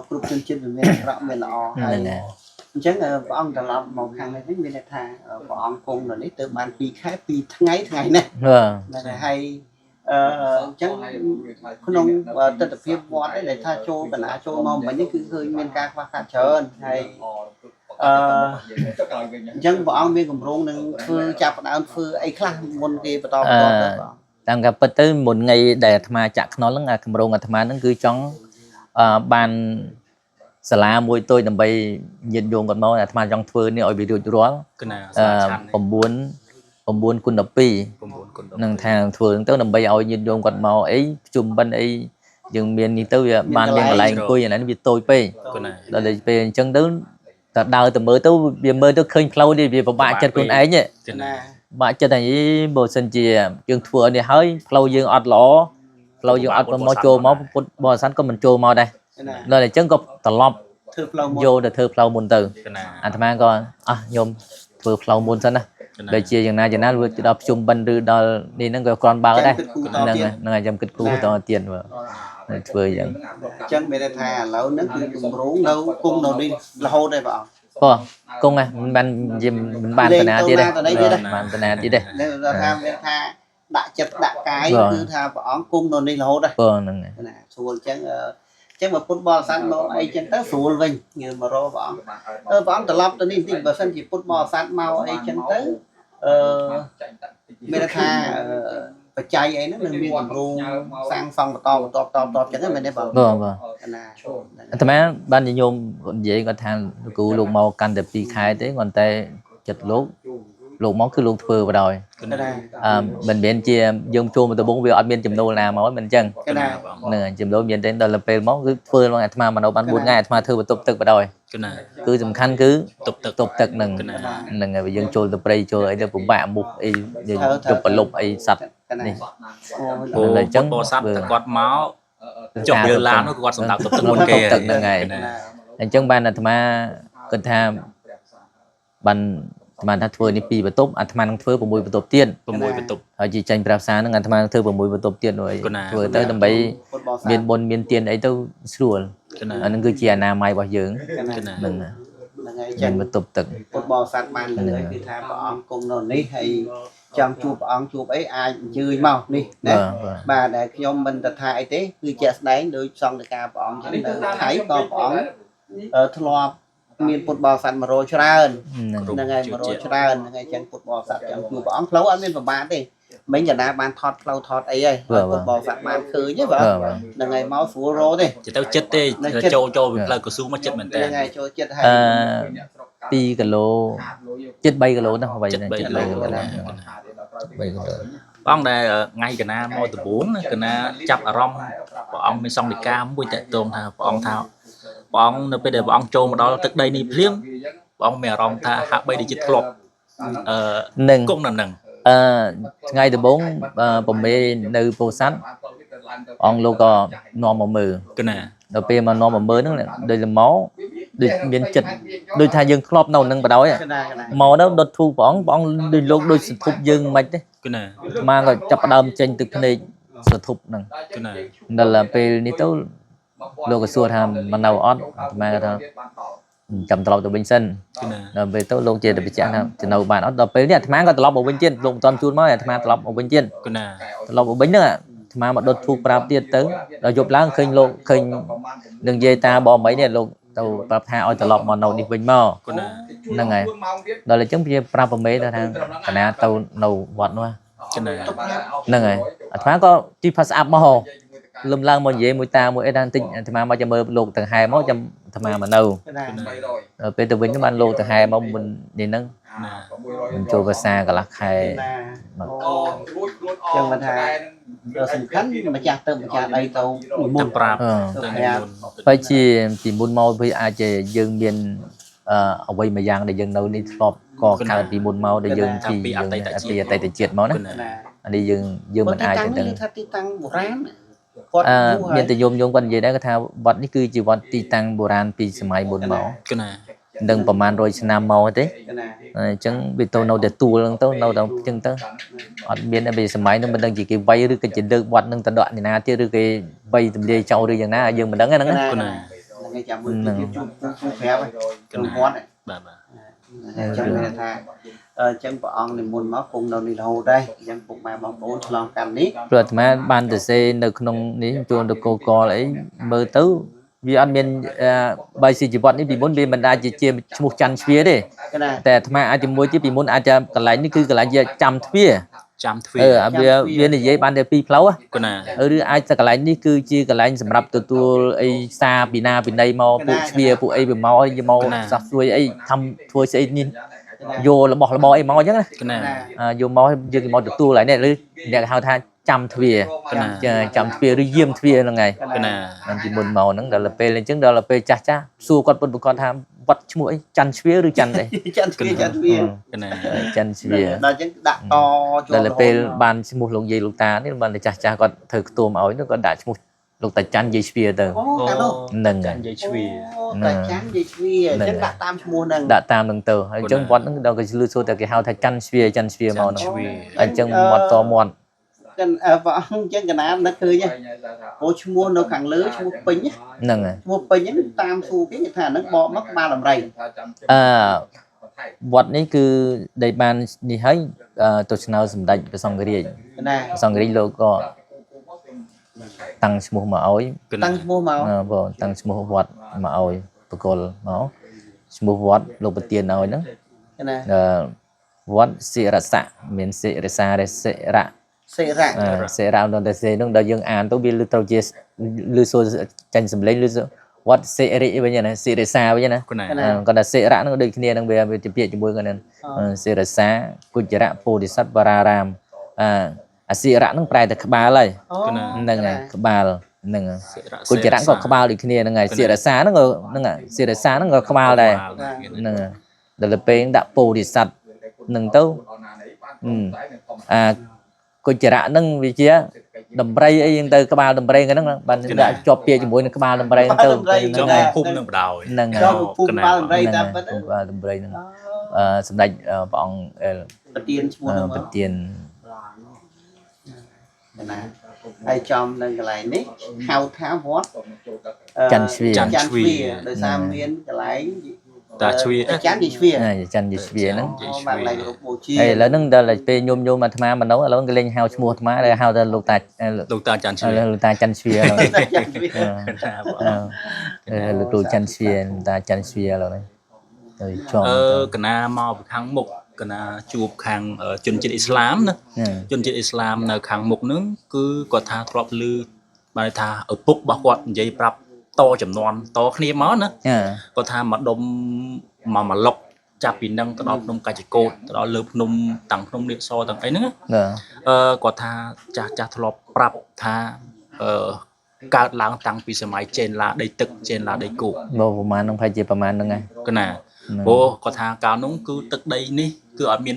គ្រប់ជនជាតិវាមានអាក្រក់មានល្អហើយ អញ្ចឹងព្រះអង្គត្រឡប់មកខាងនេះវិញមានន័យថាព្រះអង្គគង់នៅនេះទៅបាន2ខែ2ថ្ងៃនេះហ្នឹងហើយអញ្ចឹងក្នុងទស្សនវិជ្ជាវត្តដែលថាចូលកណាចូលមកមិញនេះគឺឃើញមានការខ្វះខាតច្រើនហើយអញ្ចឹងព្រះអង្គមានកម្រងនឹងធ្វើចាប់ផ្ដើមធ្វើអីខ្លះមុនគេបន្តទៅបង តាមការពិតទៅមុនថ្ងៃដែលអាត្មាចាក់ខ្នុលហ្នឹងអាកម្រងអាត្មាហ្នឹងគឺចង់បានសាលាមួយតូចដើម្បីញាតិញោមគាត់មកអាត្មាចង់ធ្វើនេះឲ្យវារួចរាល់ កណាសាឆាន់ 9 គុណ12 9គុណ នឹងថាធ្វើទៅដើម្បីឲ្យញាតិញោមគាត់មកអីជុំបិណ្ឌអីយើងមាននេះទៅវាបានមានកន្លែងអង្គុយអាហ្នឹងវាតូចពេក កណា ដល់តែពេលអញ្ចឹងទៅតើដើរទៅមើលទៅវាមើលទៅឃើញផ្លូវនេះវាពិបាកចិត្តខ្លួនឯង កណា បាក់ចិត្តតែបើសិនជាយើងធ្វើនេះហើយផ្លូវយើងអត់ល្អផ្លូវយើងអត់មកចូលមកពុទ្ធបរិស័ទក៏មិនចូលមកដែរ ណា ដល់អញ្ចឹងក៏ត្រឡប់ ធ្វើផ្លូវមុន vô để thơ flow muôn từ កណា អាត្មាក៏ញោមធ្វើ flow មុនសិនណាដូចជាយ៉ាងណាយ៉ាងណាវាដល់ជុំបិណ្ឌឬដល់នេះហ្នឹងក៏គ្រាន់បើដែរហ្នឹងហើយចាំគិតគូរតទៀតធ្វើយ៉ាង អញ្ចឹងមានន័យថាឥឡូវហ្នឹងគឺគម្រោងនៅគង់នៅនេះរហូតដែរបង Có, cung à, mình bàn tận nàoទៀតដែរបានតណាទៀតដែរ នៅថាមានថាដាក់ចិត្តដាក់កាយគឺថាព្រះអង្គគង់នៅនេះរហូតដែរ បងហ្នឹងហើយ ណាស្រួលអញ្ចឹងអញ្ចឹងបើពុទ្ធបរិស័ទមកអីចឹងទៅស្រួលវិញងើមករកព្រះអង្គព្រះអង្គត្រឡប់ទៅនេះបន្តិចបើសិនជាពុទ្ធបរិស័ទមកអីចឹងទៅមានថាបច្ច័យអីហ្នឹងនឹងមានគម្រោងសាងសង់បន្តចឹងហ្នឹងមែនទេបង បងបង ណា អាត្មាបានញោមនិយាយគាត់ថាគ្រូលោកមកកាន់តែ2ខែទេគាត់តែចិត្តលោកមកគឺលោកធ្វើបដ ாய் មិនមែនជាយើងចូលមកដំបងវាអត់មានចំណូលណាមកមិនអញ្ចឹងហ្នឹងចំណូលមានតែដល់ពេលមកគឺធ្វើមកអាត្មាមកនៅបាន4ថ្ងៃអាត្មាធ្វើបន្ទប់ទឹកបដ ாய் គឺសំខាន់គឺទប់ទឹកហ្នឹងហ្នឹងហើយយើងចូលទៅព្រៃចូលអីទៅពិបាកមុខអីយើងជប់ប្រលប់អីសัตว์នេះ អូអញ្ចឹងបរិស័ទតែគាត់មកចុះលើឡាននោះគាត់សម្រាប់ទប់ទឹកមុនគេ ទឹកហ្នឹងហើយអញ្ចឹងបានអាត្មាគិតថាបានអាត្មាថាធ្វើនេះ2បន្ទប់អាត្មានឹងធ្វើ6បន្ទប់ទៀត6បន្ទប់ហើយជាចាញ់ប្រាប់សារហ្នឹងអាត្មានឹងធ្វើ6បន្ទប់ទៀតនោះធ្វើទៅដើម្បីមានបុណ្យមានទានអីទៅស្រួលអាហ្នឹងគឺជាអនាម័យរបស់យើងហ្នឹងហើយចឹងបន្ទប់ទឹក ពុទ្ធបរិស័ទបានលើកគឺថាព្រះអង្គគង់នៅនេះហើយចង់ជួបព្រះអង្គជួបអីអាចអញ្ជើញមកនេះណាបាទដែលខ្ញុំមិនទៅថាអីទេគឺជាស្ដែងដោយសង្ឃការព្រះអង្គចឹងនៅថៃក៏ព្រះអង្គធ្លាប់មានពុទ្ធបរិស័ទ100ច្រើនហ្នឹងហើយ100ច្រើនហ្នឹងហើយចឹងពុទ្ធបរិស័ទចាំជួបព្រះអង្គផ្លូវអត់មានប្រមាណទេមិញកណាបានថតផ្លូវថតអីហើយពុទ្ធបរិស័ទបានឃើញទេបាទហ្នឹងហើយមកស្រួលរទេ ទៅចិត្តទេចូលពីផ្លូវកស៊ូមកចិត្តមែនតើ ហ្នឹងហើយចូលចិត្តហើយ 2គីឡូចិត្ត3គីឡូណាអ្វីហ្នឹងចិត្ត3គីឡូ បងដែលថ្ងៃកណាមកដំបូងកណាចាប់អារម្មណ៍ព្រះអង្គមានសង្ឃនិកាមួយតេតងថាព្រះអង្គថាព្រះអង្គនៅពេលដែលព្រះអង្គចូលមកដល់ទឹកដីនេះភ្លាមព្រះអង្គមានអារម្មណ៍ថាហាក់បីដូចជាធ្លាប់គង់នៅហ្នឹង ថ្ងៃដំបូងប្រមេនៅពោធិ៍សាត់អង្គលោកក៏នាំមកមើលកណាដល់ពេលមកនាំមកមើលហ្នឹងដូចមកដូចមានចិត្តដូចថាយើងធ្លាប់នៅនឹងបដ ாய் មកដល់ដុតធូបព្រះអង្គដូចលោកដូចសធុបយើងមិនទេកណាមកក៏ចាប់ដើមចេញទឹកភ្នែកសធុបហ្នឹងកណាដល់ពេលនេះទៅលោកក៏សួរថាមកនៅអត់មកថាចាំត្រឡប់ទៅវិញសិនដល់ពេលទៅលោកជាទៅបញ្ជាក់ថាទៅនៅបានអត់ដល់ពេលនេះអាត្មាក៏ត្រឡប់មកវិញទៀតលោកមិនទាន់ជួនមកអាត្មាត្រឡប់មកវិញទៀតកណាត្រឡប់មកវិញហ្នឹងអាត្មាមកដុតធូបប្រាប់ទៀតទៅដល់យប់ឡើងឃើញលោកឃើញនឹងនិយាយតាបងអីនេះលោកទៅប្រាប់ថាឲ្យត្រឡប់មកនៅនេះវិញមកហ្នឹងហើយដល់អញ្ចឹងវាប្រាប់ប្រមេថាកណាទៅនៅវត្តនោះហ្នឹងហើយអាត្មាក៏ទីផាសអាប់មកលឹមឡើងមកនិយាយមួយតាមួយអីដល់បន្តិចអាត្មាមកចាំមើលលោកទាំងហែមកចាំអាត្មាមកនៅពេលទៅវិញបានលោកទាំងហែមកមិននេះហ្នឹងមិនចូលភាសាកន្លះខែចឹងមិនថាសំខាន់ម្ចាស់ទៅម្ចាស់ដីទៅមុនប្រាប់បើជាពីមុនមកវាអាចជាយើងមានអ្វីមួយយ៉ាងដែលយើងនៅនេះធ្លាប់ក៏កើតពីមុនមកដែលយើងពីអតីតជាតិមកណាអានេះយើងមិនអាចទៅថាទីតាំងបុរាណ មានតែយមគាត់និយាយដែរគាត់ថាវត្តនេះគឺជាវត្តទីតាំងបុរាណពីសម័យមុនមកនឹងប្រហែល100ឆ្នាំមកទេអញ្ចឹងវាទៅនៅតែទួលហ្នឹងទៅនៅតែអញ្ចឹងទៅអត់មានពីសម័យនោះមិនដឹងជាគេវាយឬក៏ជាលើកវត្តនឹងទៅដកណាទៀតឬគេវាយទម្លាយចោលឬយ៉ាងណាយើងមិនដឹងហ្នឹងណាថ្ងៃចាំមើលជួបប្រាប់ក្នុងវត្តបាទអញ្ចឹងមានថាអញ្ចឹងព្រះអង្គនិមន្តមកគង់នៅនេះរហូតដែរអញ្ចឹងពុកម៉ែបងប្អូនឆ្លងកាត់នេះព្រោះអាត្មាបានទៅសេនៅក្នុងនេះចូលទៅកោកលអីមើលទៅវាអត់មានបាយស៊ីជីវិតនេះពីមុនវាមិនដាជាឈ្មោះច័ន្ទជ្វាទេតែអាត្មាអាចជាមួយទៀតពីមុនអាចកន្លែងនេះគឺកន្លែងជាចាំទ្វាវានិយាយបានតែពីរផ្លូវឬអាចតែកន្លែងនេះគឺជាកន្លែងសម្រាប់ទទួលអីសារពីណាពីណីមកពួកជ្វាពួកអីវាមកសោះជួយអីធ្វើស្អីនេះយករបស់របរអីមកអញ្ចឹងណាយកមកយើងមកទទួលហើយនេះឬអ្នកហៅថាចាំទ្វាចាំទ្វាឬយាមទ្វាហ្នឹងហើយហ្នឹងពីមុនមកហ្នឹងដល់ពេលអញ្ចឹងដល់ពេលចាស់សួរគាត់ពុតប្រកាសថាវត្តឈ្មោះអីច័ន្ទជ្វាឬច័ន្ទអីច័ន្ទជ្វាច័ន្ទជ្វាដល់អញ្ចឹងដាក់តចូលដល់ពេលបានឈ្មោះលោកយាយលោកតានេះបានតែចាស់គាត់ធ្វើខ្ទមឲ្យនោះគាត់ដាក់ឈ្មោះ លោកតាច័ន្ទយាយស្វាទៅ អូកាលនោះ ហ្នឹងហើយ និយាយជ្វា តែចាំនិយាយស្វីអញ្ចឹងដាក់តាមឈ្មោះហ្នឹង ដាក់តាមនឹងទៅហើយអញ្ចឹងវត្តហ្នឹងដល់គេលឺសួរតែគេហៅថាច័ន្ទស្វាមកហ្នឹងអញ្ចឹងមាត់តមាត់ កិនព្រះអង្គអញ្ចឹងកណានឹកឃើញអូឈ្មោះនៅខាងលើឈ្មោះពេញ ហ្នឹងហើយ ឈ្មោះពេញហ្នឹងតាមសួរគេថាហ្នឹងបកមកក្បាលដំរី វត្តនេះគឺដែលបាននេះហើយទស្សនាសម្ដេចព្រះសង្ឃរាជ ណា ព្រះសង្ឃរាជលោកក៏តាំងឈ្មោះមកឲ្យ តាំងឈ្មោះមក បងតាំងឈ្មោះវត្តមកឲ្យបកលមកឈ្មោះវត្តលោកប្រទានឲ្យហ្នឹង ណា វត្តសិរស័កមានសិរសារសិរៈ សេរៈ សិរៈដល់តែសេហ្នឹងដល់យើងអានទៅវាលឺត្រូវជាលឺសូរចាញ់សំឡេងលឺវត្តសិរិវិញណាសិរិសាវិញណា គណា គាត់ថាសិរៈហ្នឹងដូចគ្នានឹងវាជាពាក្យជាមួយគ្នាសិរសាគុជរៈពោធិសត្វវរារាមអាសិរៈហ្នឹងប្រែតែក្បាលហើយហ្នឹងហើយក្បាលហ្នឹងគុជរៈក៏ក្បាលដូចគ្នាហ្នឹងហើយសិរសាហ្នឹងក៏ហ្នឹងសិរសាហ្នឹងក៏ក្បាលដែរហ្នឹងដល់ពេលដាក់ពោធិសត្វហ្នឹងទៅគុជរៈហ្នឹងវាជាដំរីអីហ្នឹងទៅក្បាលដំរីហ្នឹងបានដាក់ជាប់ពាក្យជាមួយនឹងក្បាលដំរីហ្នឹងទៅ ចុះភូមិនឹងបដ ாய் ហ្នឹង ចូលភូមិក្បាលដំរីតាមពិត ក្បាលដំរីហ្នឹងសម្ដេចព្រះអង្គ ប្រទៀនឈ្មោះហ្នឹង ប្រទាន ណាហើយចំនៅកន្លែងនេះហៅថាវត្ត ច័ន្ទស្វា ច័ន្ទស្វាដោយសារមានកន្លែង តាជ្វា ច័ន្ទស្វា ច័ន្ទយាយស្វាហ្នឹង បានកន្លែងរូបបូជា ហើយឥឡូវហ្នឹងដល់ពេលញោមអាត្មាមកនោះឥឡូវគេលេងហៅឈ្មោះអាត្មាដែលហៅថាលោកតា លោកតាច័ន្ទជ្វា លោកតាច័ន្ទស្វាឥឡូវ ច័ន្ទស្វា លោកគ្រូច័ន្ទស្វាតាច័ន្ទស្វាឥឡូវនេះទៅជាប់ កណាមកពីខាងមុខកណាជួបខាងជនជាតិអ៊ីស្លាមណាជនជាតិអ៊ីស្លាមនៅខាងមុខហ្នឹងគឺគាត់ថាធ្លាប់ឮបានថាឪពុករបស់គាត់និយាយប្រាប់តចំនួនតគ្នាមកណាគាត់ថាមកដុំមកលុកចាប់ពីនឹងទៅដល់ភ្នំកាច់កោតទៅដល់លើភ្នំតាំងភ្នំនៀកសតាំងអីហ្នឹងគាត់ថាចាស់ធ្លាប់ប្រាប់ថាកើតឡើងតាំងពីសម័យចេនឡាដីទឹកចេនឡាដីគោក មកប្រហែលហ្នឹងប្រហែលជាប្រហែលហ្នឹងហើយក ណាព្រោះគាត់ថាកាលនោះគឺទឹកដីនេះគឺអត់មាន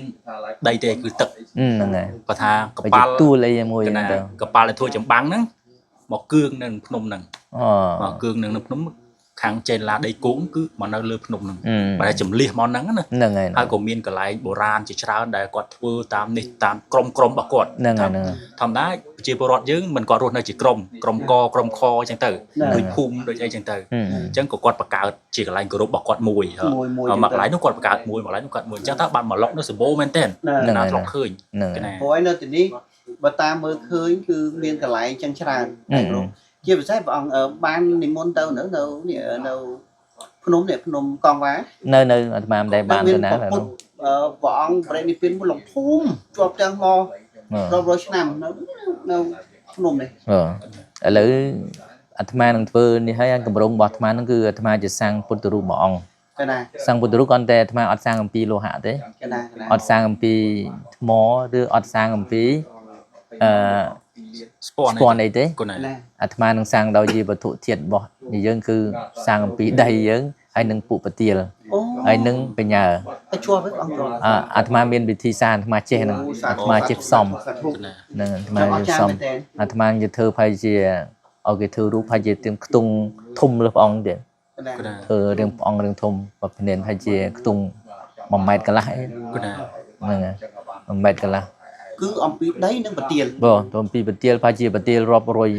ដីទេគឺទឹក ហ្នឹងហើយ គាត់ថាក បើ ប៉ា ជា ល់ ទួលអីមួយ ក ហ្នឹង ណា ទៅ កប៉ាល់ដែលធ្វើចម្បាំងហ្នឹងមកគឿងនៅភ្នំហ្នឹង អូ មកគឿងនៅភ្នំខាងចេនឡាដីគោកគឺមកនៅលើភ្នំហ្នឹងបែរចម្លៀសមកហ្នឹងណា ហ្នឹងហើយ ហើយក៏មានកន្លែងបុរាណជាច្រើនដែលគាត់ធ្វើតាមនេះតាមក្រុមរបស់គាត់ ហ្នឹងហើយ ធម្មតាប្រជាពលរដ្ឋយើងមិនគាត់រស់នៅជាក្រុមកក្រុមខអញ្ចឹងទៅដូចភូមិដូចអីអញ្ចឹងទៅអញ្ចឹងក៏គាត់បង្កើតជាកន្លែងគោរពរបស់គាត់មួយមកកន្លែងនោះគាត់បង្កើតមួយកន្លែងនោះគាត់មួយអញ្ចឹងតើបានមកលុកនៅសម្បូរមែនទែនណាធ្លាប់ឃើញ ហ្នឹង កណា ព្រោះឯនៅទីនេះបើតាមមើលឃើញគឺមានកន្លែងចឹងច្រើនជាពិសេសព្រះអង្គបាននិមន្តទៅនៅនៅភ្នំនេះភ្នំកងវ៉ា នៅអាត្មាមិនដែលបានទៅណា ព្រះអង្គប្រេនិព្វានមួយលំភូមិជាប់ទាំងមករាប់រយឆ្នាំនៅភ្នំនេះ ឥឡូវអាត្មានឹងធ្វើនេះហើយកម្រងរបស់អាត្មាហ្នឹងគឺអាត្មាជាសាងពុទ្ធរូបមួយអង្គ កណា សាងពុទ្ធរូបគាត់តែអាត្មាអត់សាងអំពីលោហៈទេ កណា អត់សាងអំពីថ្មឬអត់សាងអំពីស្ពាន់ ស្ពាន់អីទេ កណា អាត្មានឹងសាងដោយជាវត្ថុធាតុរបស់យើងគឺសាងអំពីដីយើងហើយនឹងពុពទាល អូ ហើយនឹងបញ្ញា ទៅជាប់ព្រះអង្គជាប់ អាត្មាមានវិធីសាស្ត្រអាត្មាចេះហ្នឹងអាត្មាចេះផ្សំ កណា ហ្នឹងអាត្មាចេះផ្សំអាត្មានិយាយធ្វើផៃជាឲ្យគេធ្វើរូបផៃជាទៀងខ្ទង់ធំលើព្រះអង្គទៀត កណា ធ្វើរឿងព្រះអង្គរឿងធំបើភ្នានផៃជាខ្ទង់1ម៉ែត្រកន្លះអី កណា ហ្នឹងហើយ1ម៉ែត្រកន្លះ គឺអំពីដីនិងប្រទៀល បងទៅអំពីប្រទៀលផាជាប្រទៀលរាប់រយ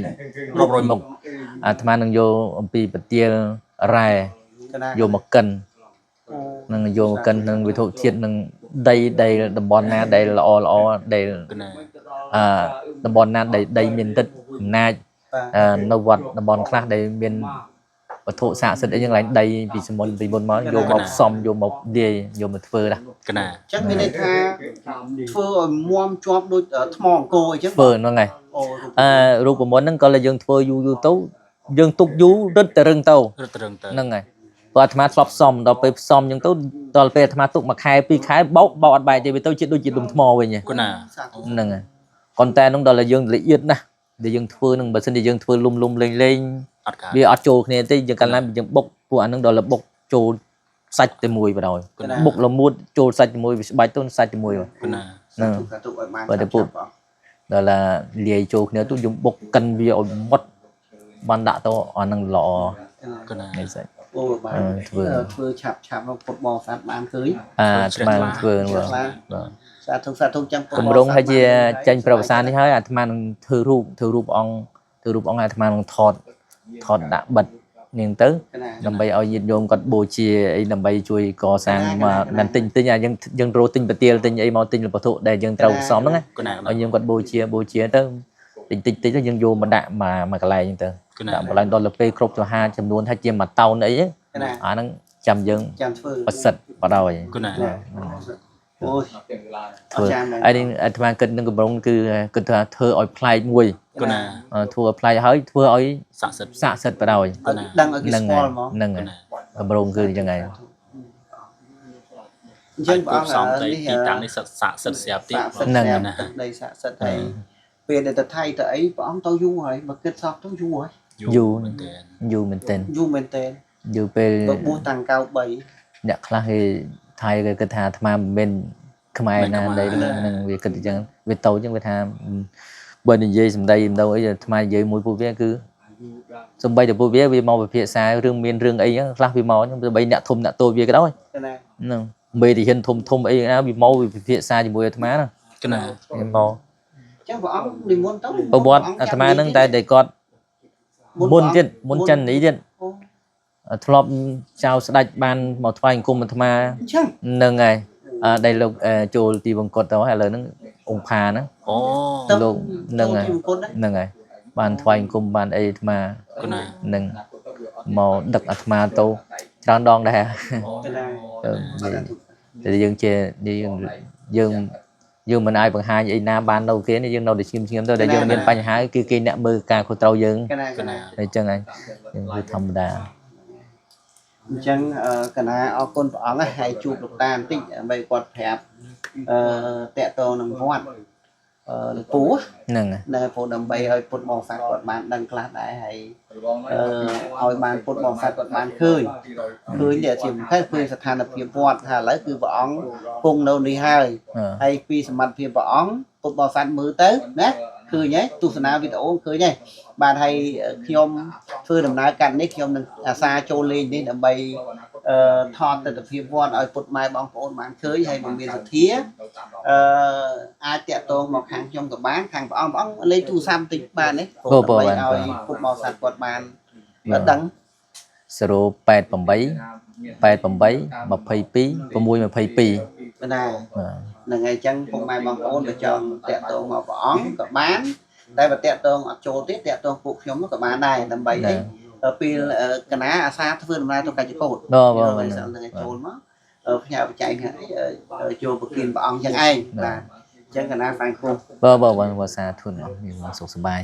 មុខអាត្មានឹងយកអំពីប្រទៀលរ៉ែ កណា យកមកកិននឹងយកមកកិននឹងវិធុជាតិនឹងដីតំបន់ណាដែលល្អដែល កណា តំបន់ណាដីមានទឹកអំណាចនៅវត្តតំបន់ខ្លះដែលមានវត្ថុស័ក្តិសិទ្ធិអីយ៉ាងឡើងដីពីសមុទ្រពីមុនមកយកមកផ្សំយកមកលាយយកមកធ្វើដែរ កណា ចឹងមានន័យថាធ្វើឲ្យមាំជាប់ដូចថ្មអង្គរអញ្ចឹង ធ្វើហ្នឹងហើយ អូ រូបមន្តហ្នឹងក៏លើយើងធ្វើយូរទៅយើងទុកយូររឹតតែរឹងទៅ រត់ត្រឹងទៅ ហ្នឹងហើយព្រោះអាត្មាធ្លាប់ផ្សំដល់ពេលផ្សំអញ្ចឹងទៅដល់ពេលអាត្មាទុកមួយខែពីរខែបោកអត់បែកទេវាទៅជាដូចជាដុំថ្មវិញ កណា ហ្នឹងហើយប៉ុន្តែហ្នឹងដល់តែយើងละเอียดណាស់ដែលយើងធ្វើហ្នឹងបើសិនជាយើងធ្វើលុំលេង អត់កើត វាអត់ចូលគ្នាទេយើងកាលណាយើងបុកពួកអាហ្នឹងដល់តែបុកចូលសាច់តែមួយបណ្ដោយបុកលមួតចូលសាច់ជាមួយវាស្បាច់ទៅសាច់ជាមួយ កណា ហ្នឹង ទុកឲ្យបាន ដល់តែពួកដល់ឡាលាយចូលគ្នាទៅយើងបុកកិនវាឲ្យមុត ban đã to ở năng lọ កណា này sẽ អូបាទធ្វើឆាប់ឆាប់មកពុតបោសាត់បានឃើញ mà vừa vừa សាធុសាធុចឹង គម្រោងហើយជាចាញ់ប្រវត្តិសាស្ត្រនេះហើយអាត្មានឹងធ្វើរូបអង្គអាត្មានឹងថតដាក់បិទនាងទៅដើម្បីឲ្យញាតិញោមគាត់បូជាអីដើម្បីជួយកសាងមកមិនទិញយើងរោទិញប្រទាលទិញអីមកទិញវត្ថុដែលយើងត្រូវផ្សំហ្នឹងឲ្យយើងគាត់បូជាទៅតិចទៅយើងយកមកដាក់មកកន្លែងហ្នឹងទៅដាក់កន្លែងដល់ទៅពេលគ្រប់ចំហាចំនួនថាជាមួយតោនអីអាហ្នឹងចាំយើងធ្វើ ប្រសិទ្ធបដ ாய் កណា អូយ ធ្វើហើយនេះអាត្មាគិតនឹងគម្រោងគឺគិតថាធ្វើឲ្យប្លែកមួយក ណា ធ្វើឲ្យប្លែកហើយធ្វើឲ្យ ស័ក្តិសិទ្ធិ ស័ក្តិសិទ្ធិបដ ாய் ដឹងឲ្យគេស្គាល់ហ្មង ហ្នឹងគម្រោងគឺយ៉ាងហ្នឹង អញ្ចឹងព្រះអង្គ សំដីទីតាំងនេះស័ក្តិសិទ្ធិស្រាប់ទៀត ហ្នឹងណាដីស័ក្តិសិទ្ធិហើយពេលដែលទៅថៃទៅអីព្រះអង្គទៅយូរហើយបើគិតសោះទៅយូរហើយ យូរមែនទែន យូរមែនតើ យូរពេល ទៅបួសតាំង93 អ្នកខ្លះគេថៃគេគិតថាអាត្មាមិនមែនខ្មែរណាដែលនឹងវាគិតអញ្ចឹងវាតូចអញ្ចឹងវាថាបើនិយាយសម្ដីម្ដងអីអាត្មានិយាយមួយពួកវាគឺសំបីតែពួកវាមកពិភាក្សារឿងមានរឿងអីហ្នឹងខ្លះវាមកអញ្ចឹងបីអ្នកធំអ្នកតូចវាក៏ដោយហ្នឹងមេតិហ៊ានធំអីណាវាមកវាពិភាក្សាជាមួយអាត្មាហ្នឹង កណា វាមក អញ្ចឹងព្រះអង្គនិមន្តទៅ ប្រវត្តិអាត្មាហ្នឹងតែគាត់មុនចិននេះទៀតធ្លាប់ចៅស្ដេចបានមកថ្វាយអង្គមអាត្មា អញ្ចឹង ហ្នឹងហើយដែលលោកចូលទីបង្គត់ទៅហើយឥឡូវហ្នឹងអង្គផាហ្នឹង អូ លោកហ្នឹងហើយបានថ្វាយអង្គមបានអីអាត្មា កណា ហ្នឹងមកដឹកអាត្មាទៅច្រើនដងដែរ តែយើងជាយើងមិនអាចបង្ហាញអីណាបាននៅគេនេះយើងនៅតែឈាមទៅតែយើងមានបញ្ហាគឺគេអ្នកមើលការខុសត្រូវយើង កណា អញ្ចឹងហើយវាធម្មតា អញ្ចឹងកណាអរគុណព្រះអង្គហើយជួបលោកតាបន្តិចដើម្បីគាត់ប្រាប់តកតងនឹងវត្តលោកពូ ហ្នឹង នៅពូដើម្បីឲ្យពុទ្ធបរិស័ទគាត់បានដឹងខ្លះដែរហើយឲ្យបានពុទ្ធបរិស័ទគាត់បានឃើញដែលជាមិនខែឃើញស្ថានភាពវត្តថាឥឡូវគឺព្រះអង្គគង់នៅនេះហើយពីសមត្ថភាពព្រះអង្គពុទ្ធបរិស័ទមើលទៅណាឃើញហើយទស្សនាវីដេអូឃើញហើយបាទហើយខ្ញុំធ្វើដំណើរកាត់នេះខ្ញុំនឹងអាសាចូលលេងនេះដើម្បីថតទស្សនវិជ្ជាវត្តឲ្យពុទ្ធម៉ែបងប្អូនបានឃើញហើយមិនមានសទ្ធាអាចតាក់ទងមកខាងខ្ញុំក៏បានខាងព្រះអង្គលេខទូរស័ព្ទបន្តិចបានទេព្រោះដើម្បីឲ្យពុទ្ធបរិស័ទគាត់បានដឹង 088 88 22 622 ណាហ្នឹងហើយអញ្ចឹងពុកម៉ែបងប្អូនបើចង់តាក់ទងមកព្រះអង្គក៏បានតែបើតាក់ទងអត់ចូលទៀតតាក់ទងពួកខ្ញុំក៏បានដែរដើម្បីអីពេលកណាអាសាធ្វើដំណើរទៅកាច់កោតហ្នឹងចូលមកផ្ញើបច្ច័យចូលប្រគិនព្រះអង្គចឹងឯងបាទអញ្ចឹងកណាហ្វាញ់គោ បើសាធុនមានសុខសប្បាយ